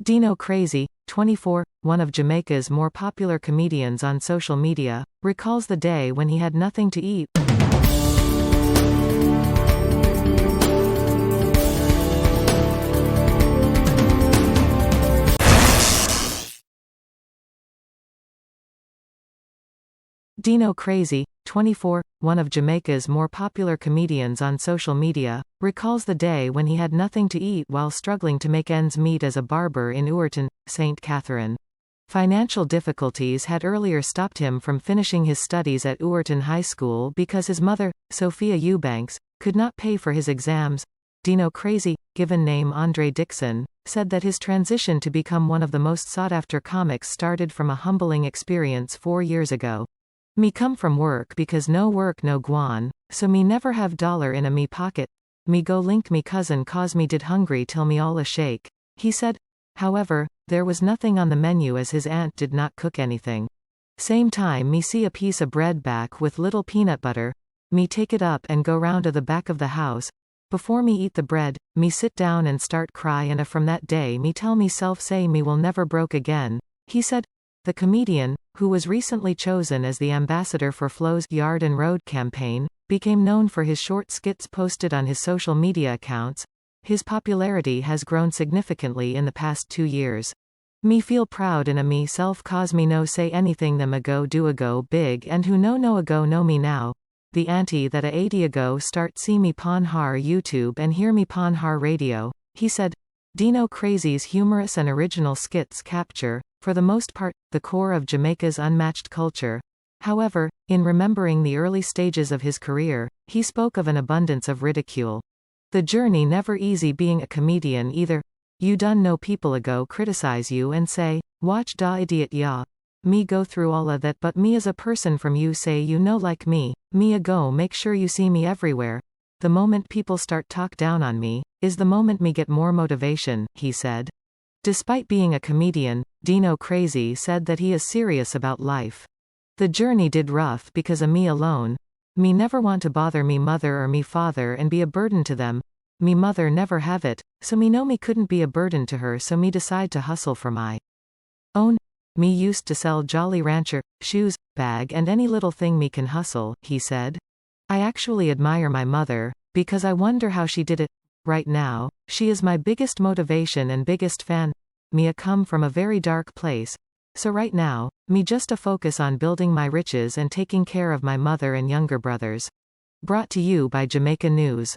Deno Crazy, 24, one of Jamaica's more popular comedians on social media, recalls the day when he had nothing to eat. Deno Crazy, 24, one of Jamaica's more popular comedians on social media, recalls the day when he had nothing to eat while struggling to make ends meet as a barber in Uwerton, St. Catherine. Financial difficulties had earlier stopped him from finishing his studies at Uwerton High School because his mother, Sophia Eubanks, could not pay for his exams. Deno Crazy, given name Andre Dixon, said that his transition to become one of the most sought-after comics started from a humbling experience 4 years ago. Me come from work because no work no guan, so me never have dollar in a me pocket. Me go link me cousin cause me did hungry till me all a shake, he said. However, there was nothing on the menu as his aunt did not cook anything. Same time me see a piece of bread back with little peanut butter, me take it up and go round to the back of the house. Before me eat the bread, me sit down and start cry and from that day me tell me self say me will never broke again, he said. The comedian, who was recently chosen as the ambassador for Flo's Yard and Road campaign, became known for his short skits posted on his social media accounts. His popularity has grown significantly in the past 2 years. Me feel proud in a me self cause me no say anything them ago do ago big and who no ago know me now. The auntie that a 80 ago start see me pon har YouTube and hear me pon har radio, he said. Deno Crazy's humorous and original skits capture, for the most part, the core of Jamaica's unmatched culture. However, in remembering the early stages of his career, he spoke of an abundance of ridicule. The journey never easy being a comedian either. You done know people ago criticize you and say, watch da idiot ya. Me go through all of that but me as a person from you say you know like me ago make sure you see me everywhere. The moment people start talk down on me, is the moment me get more motivation, he said. Despite being a comedian, Deno Crazy said that he is serious about life. The journey did rough because of me alone. Me never want to bother me mother or me father and be a burden to them. Me mother never have it, so me know me couldn't be a burden to her so me decide to hustle for my own. Me used to sell Jolly Rancher, shoes, bag and any little thing me can hustle, he said. I actually admire my mother, because I wonder how she did it. Right now, she is my biggest motivation and biggest fan. Me a come from a very dark place. So right now, me just a focus on building my riches and taking care of my mother and younger brothers. Brought to you by Jamaica News.